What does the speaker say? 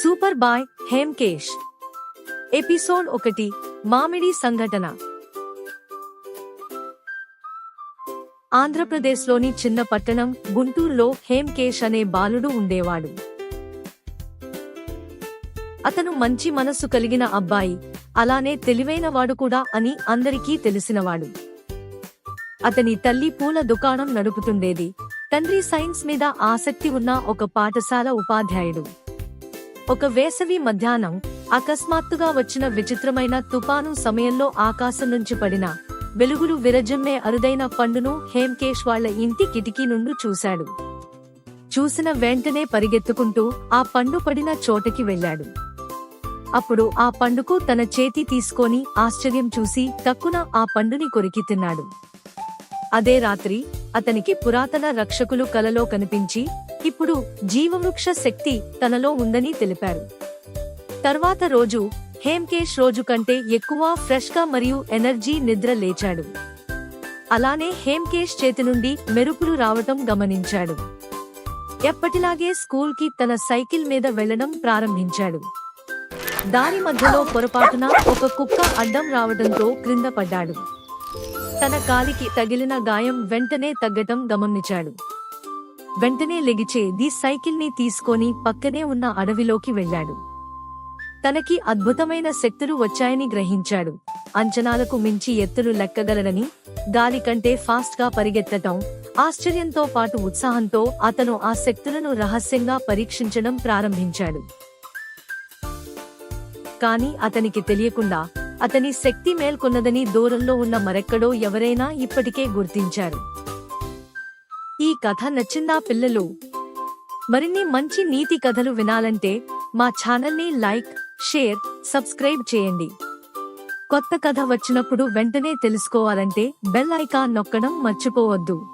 Super boy హేమ్కేష్. Episode 1 మామిడి సంఘటన. ఆంధ్రప్రదేశ్లోని చిన్న పట్టణం గుంటూరులో హేమ్కేష్ అనే బాలుడు ఉండేవాడు. అతను మంచి మనస్సు కలిగిన అబ్బాయి, అలానే తెలివైనవాడు కూడా అని అందరికీ తెలిసినవాడు. అతని తల్లి పూల దుకాణం నడుపుతుండేది. తండ్రి సైన్స్ మీద ఆసక్తి ఉన్న ఒక పాఠశాల ఉపాధ్యాయుడు. ఒక వేసవి మధ్యాహ్నం అకస్మాత్తుగా వచ్చిన విచిత్రమైన తుపాను సమయంలో ఆకాశం నుంచి పడిన వెలుగులు విరజిమ్మే అరుదైన పండును హేమ్కేష్ వాళ్ల ఇంటి కిటికీ నుండి చూశాడు. చూసిన వెంటనే పరిగెత్తుకుంటూ ఆ పండు పడిన చోటకి వెళ్లాడు. అప్పుడు ఆ పండుకు తన చేతి తీసుకొని ఆశ్చర్యం చూసి టక్కున ఆ పండుని కొరికి తిన్నాడు. అదే రాత్రి అతనికి పురాతన రక్షకులు కలలో కనిపించి ఇప్పుడు జీవవృక్ష శక్తి తనలో ఉందని తెలిపారు. తర్వాత రోజు హేమ్కేష్ రోజు కంటే ఎక్కువ ఫ్రెష్ గా మరియు ఎనర్జీ నిద్ర లేచాడు. అలానే హేమ్కేష్ చేతి నుండి మెరుపులు రావటం గమనించాడు. ఎప్పటిలాగే స్కూల్ కి తన సైకిల్ మీద వెళ్లడం ప్రారంభించాడు. దారి మధ్యలో పొరపాటున ఒక కుక్క అడ్డం రావడంతో క్రింద పడ్డాడు. తన కాలికి తగిలిన గాయం వెంటనే తగ్గటం గమనించాడు. వెంటనే లెగిచే సైకిల్ ని తీసుకొని పక్కనే ఉన్న అడవిలోకి వెళ్లాడు. తనకి అద్భుతమైన శక్తులు వచ్చాయని గ్రహించాడు. అంచనాలకు మించి ఎత్తులు లెక్కగలడని, గాలి కంటే ఫాస్ట్ గా పరిగెత్తటం, ఆశ్చర్యంతో పాటు ఉత్సాహంతో అతను ఆ శక్తులను రహస్యంగా పరీక్షించడం ప్రారంభించాడు. కాని అతనికి తెలియకుండా అతని శక్తి మేల్కొన్నదని దూరంలో ఉన్న మరెక్కడో ఎవరైనా ఇప్పటికే గుర్తించారు. ఈ కథ నచ్చిందా పిల్లలు? మరిన్ని మంచి నీతి కథలు వినాలంటే మా ఛానల్ని లైక్, షేర్, సబ్స్క్రైబ్ చేయండి. కొత్త కథ వచ్చినప్పుడు వెంటనే తెలుసుకోవాలంటే బెల్ ఐకాన్ నొక్కడం మర్చిపోవద్దు.